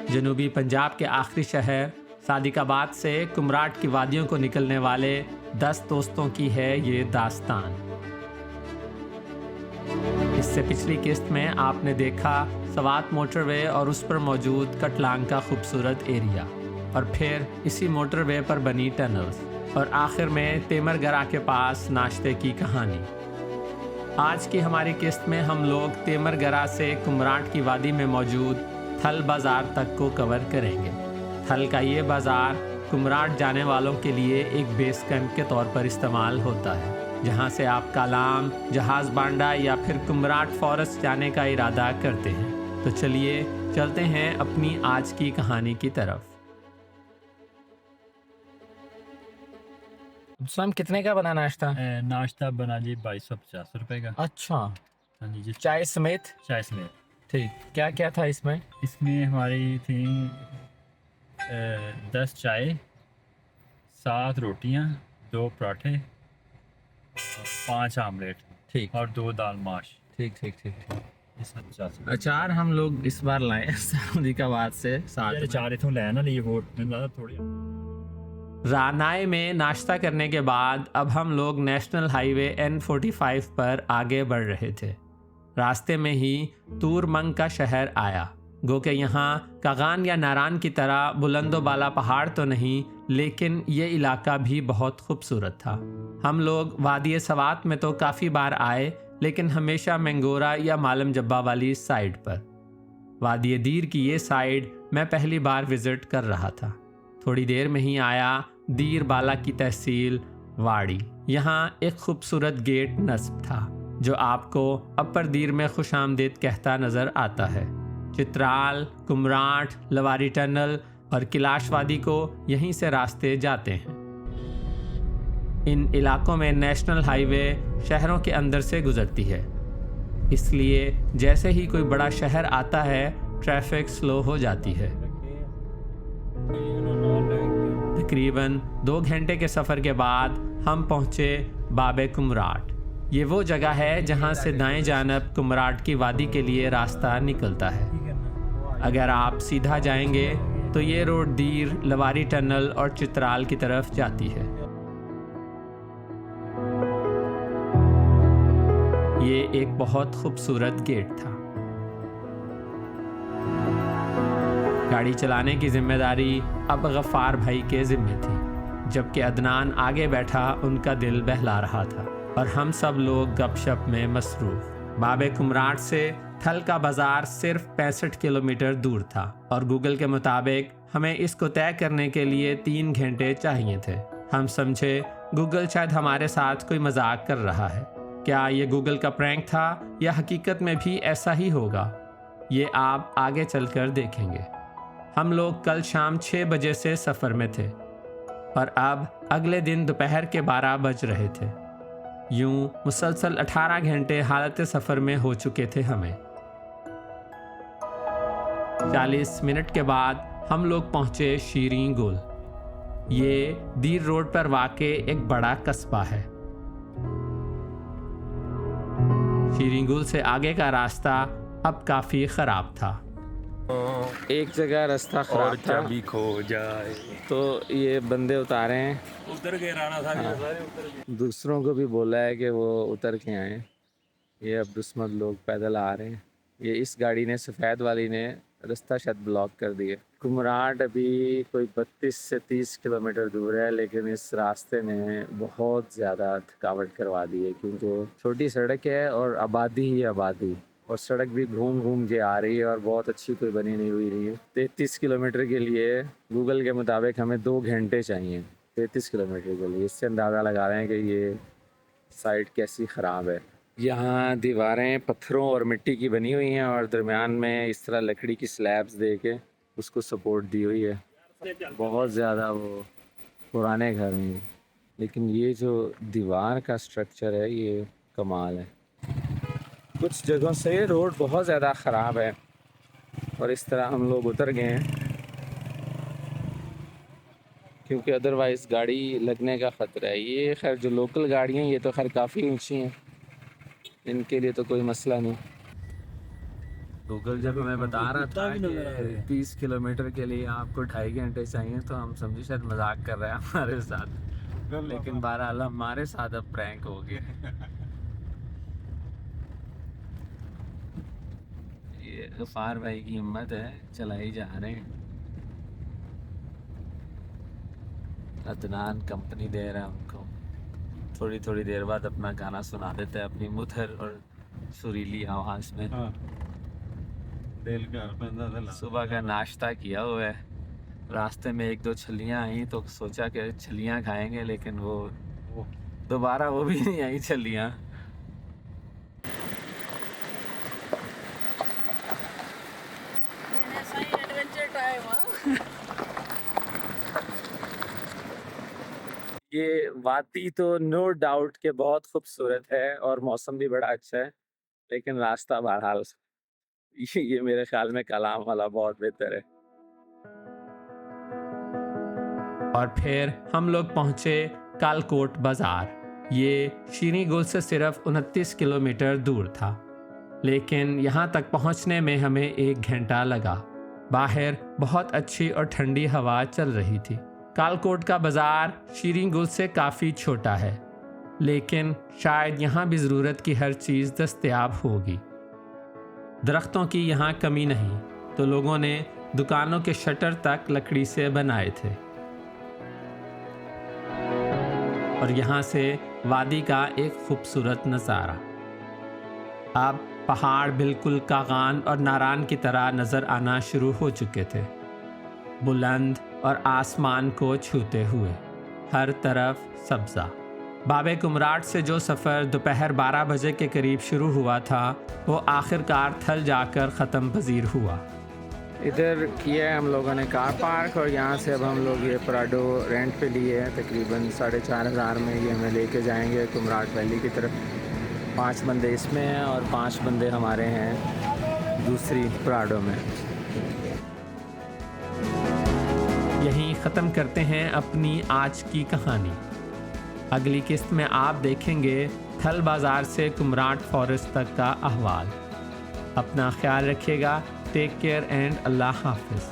जनूबी पंजाब के आखिरी शहर सादिकाबाद से कुमराट की वादियों को निकलने वाले 10 दोस्तों की है ये दास्तान। इससे पिछली किस्त में आपने देखा सवात मोटरवे और उस पर मौजूद कटलांग का खूबसूरत एरिया, और फिर इसी मोटरवे पर बनी टनल्स, और आखिर में तेमरगरा के पास नाश्ते की कहानी। आज की हमारी किस्त में हम लोग तेमरगरा से कुमराट की वादी में मौजूद थल बाज़ार तक को कवर करेंगे। थल का ये बाज़ार कुमराट जाने वालों के लिए एक बेस कैंप के तौर पर इस्तेमाल होता है, जहाँ से आप कालाम, जहाज़ बांडा या फिर कुमराट फॉरेस्ट जाने का इरादा करते हैं। तो चलिए चलते हैं अपनी आज की कहानी की तरफ। स्वयं कितने का बना नाश्ता? नाश्ता बना जी 2250 रुपये का। अच्छा, हाँ जी, चाय समेत? चाय समेत। ठीक, क्या क्या था इसमें? इसमें हमारी थी 10 चाय, 7 रोटियां, 2 पराठे, 5 आमलेट, ठीक और 2 दाल माश। ठीक ठीक ठीक ठीक। ये सब 50 रुपये। अचार हम लोग इस बार लाए सादिकाबाद से साथ यार में। चार इथों लेना लिए वो ज़्यादा थोड़ी। रानाए में नाश्ता करने के बाद अब हम लोग नेशनल हाईवे N45 पर आगे बढ़ रहे थे। रास्ते में ही तूरमंग का शहर आया। गो के यहाँ कागान या नारान की तरह बुलंदो बाला पहाड़ तो नहीं, लेकिन ये इलाका भी बहुत खूबसूरत था। हम लोग वादी सवात में तो काफ़ी बार आए, लेकिन हमेशा मंगोरा या मालम जब्बा वाली साइड पर। वादी दीर की ये साइड मैं पहली बार विज़िट कर रहा था। थोड़ी देर में ही आया दीर बाला की तहसील वाड़ी। यहाँ एक खूबसूरत गेट नस्ब था जो आपको अपर दीर में खुशामदीद कहता नज़र आता है। चित्राल, कुमराट, लवारी टनल और किलाश वादी को यहीं से रास्ते जाते हैं। इन इलाकों में नेशनल हाईवे शहरों के अंदर से गुजरती है, इसलिए जैसे ही कोई बड़ा शहर आता है ट्रैफिक स्लो हो जाती है। तकरीबन 2 घंटे के सफ़र के बाद हम पहुँचे बाबे कुमराट। ये वो जगह है जहाँ से दाएं जानब कुमराट की वादी के लिए रास्ता निकलता है। अगर आप सीधा जाएंगे तो ये रोड दीर, लवारी टनल और चित्राल की तरफ जाती है। ये एक बहुत खूबसूरत गेट था। गाड़ी चलाने की जिम्मेदारी अब गफ़ार भाई के ज़िम्मे थी, जबकि अदनान आगे बैठा उनका दिल बहला रहा था और हम सब लोग गपशप में मसरूफ़। बाबे कुमराट से थल का बाज़ार सिर्फ 65 किलोमीटर दूर था और गूगल के मुताबिक हमें इसको तय करने के लिए 3 घंटे चाहिए थे। हम समझे गूगल शायद हमारे साथ कोई मजाक कर रहा है। क्या ये गूगल का प्रैंक था या हकीकत में भी ऐसा ही होगा, ये आप आगे चलकर देखेंगे। हम लोग कल शाम 6 बजे से सफ़र में थे और अब अगले दिन दोपहर के 12 बज रहे थे। यूं मुसलसल 18 घंटे हालत सफ़र में हो चुके थे हमें। 40 मिनट के बाद हम लोग पहुँचे शीरीं गुल। ये दीर रोड पर वाक़े एक बड़ा कस्बा है। शीरीं गुल से आगे का रास्ता अब काफ़ी ख़राब था। एक जगह रास्ता खराब था चाबी खो जाए तो ये बंदे उतारे हैं। उतर के राना था सारे उतर गए। दूसरों को भी बोला है कि वो उतर के आए। ये अब्दुस्मद लोग पैदल आ रहे हैं। ये इस गाड़ी ने, सफ़ेद वाली ने, रास्ता शायद ब्लॉक कर दिया। कुमराट अभी कोई 32 से 30 किलोमीटर दूर है, लेकिन इस रास्ते ने बहुत ज़्यादा थकावट करवा दी है, क्योंकि छोटी सड़क है और आबादी ही आबादी, और सड़क भी घूम घूम के आ रही है और बहुत अच्छी कोई बनी नहीं हुई रही है। 33 किलोमीटर के लिए गूगल के मुताबिक हमें 2 घंटे चाहिए 33 किलोमीटर के लिए। इससे अंदाज़ा लगा रहे हैं कि ये साइड कैसी ख़राब है। यहाँ दीवारें पत्थरों और मिट्टी की बनी हुई हैं और दरमियान में इस तरह लकड़ी की स्लैब्स दे के उसको सपोर्ट दी हुई है। बहुत ज़्यादा वो पुराने घर हैं, लेकिन ये जो दीवार का स्ट्रक्चर है ये कमाल है। कुछ जगहों से रोड बहुत ज़्यादा ख़राब है और इस तरह हम लोग उतर गए हैं, क्योंकि अदरवाइज़ गाड़ी लगने का ख़तरा है। ये खैर जो लोकल गाड़ियाँ ये तो खैर काफ़ी ऊंची हैं, इनके लिए तो कोई मसला नहीं। गूगल जब हमें बता रहा था कि 30 किलोमीटर के लिए आपको 2.5 घंटे चाहिए तो हम समझे शायद मजाक कर रहे हैं हमारे साथ, लेकिन बहरहाल हमारे साथ अब प्रैंक हो गया। ये गफार भाई की हिम्मत है, चलाई जा रहे हैं। अदनान कंपनी दे रहा है उनको, थोड़ी थोड़ी देर बाद अपना गाना सुना देता है अपनी मुथर और सुरीली आवाज़ में। सुबह का नाश्ता किया हुआ है, रास्ते में 1-2 छलियाँ आई तो सोचा कि छलियाँ खाएंगे, लेकिन वो दोबारा वो भी नहीं आई छलियाँ। ये वादी तो नो डाउट के बहुत खूबसूरत है और मौसम भी बड़ा अच्छा है, लेकिन रास्ता बहरहाल ये मेरे ख्याल में कलाम वाला बहुत बेहतर है। और फिर हम लोग पहुंचे कालकोट बाज़ार। ये शीरी गुल से सिर्फ 29 किलोमीटर दूर था, लेकिन यहाँ तक पहुँचने में हमें 1 घंटा लगा। बाहर बहुत अच्छी और ठंडी हवा चल रही थी। कालकोट का बाज़ार शीरी गुल से काफ़ी छोटा है, लेकिन शायद यहाँ भी ज़रूरत की हर चीज़ दस्तयाब होगी। दरख्तों की यहाँ कमी नहीं, तो लोगों ने दुकानों के शटर तक लकड़ी से बनाए थे। और यहाँ से वादी का एक खूबसूरत नज़ारा। अब पहाड़ बिल्कुल कागान और नारान की तरह नज़र आना शुरू हो चुके थे, बुलंद और आसमान को छूते हुए। हर तरफ सब्ज़ा। बाबे कुमराट से जो सफ़र दोपहर 12 बजे के करीब शुरू हुआ था, वो आखिरकार थल जाकर ख़त्म पजीर हुआ। इधर किया है हम लोगों ने कार पार्क, और यहाँ से अब हम लोग ये प्राडो रेंट पे लिए हैं। तकरीबन 4,500 में ये हमें लेके जाएंगे कुमराट वैली की तरफ। 5 बंदे इसमें हैं और 5 बंदे हमारे हैं दूसरी प्राडो में। यहीं ख़त्म करते हैं अपनी आज की कहानी। अगली किस्त में आप देखेंगे थल बाज़ार से कुमराट फॉरेस्ट तक का अहवाल। अपना ख्याल रखिएगा। टेक केयर एंड अल्लाह हाफिज़।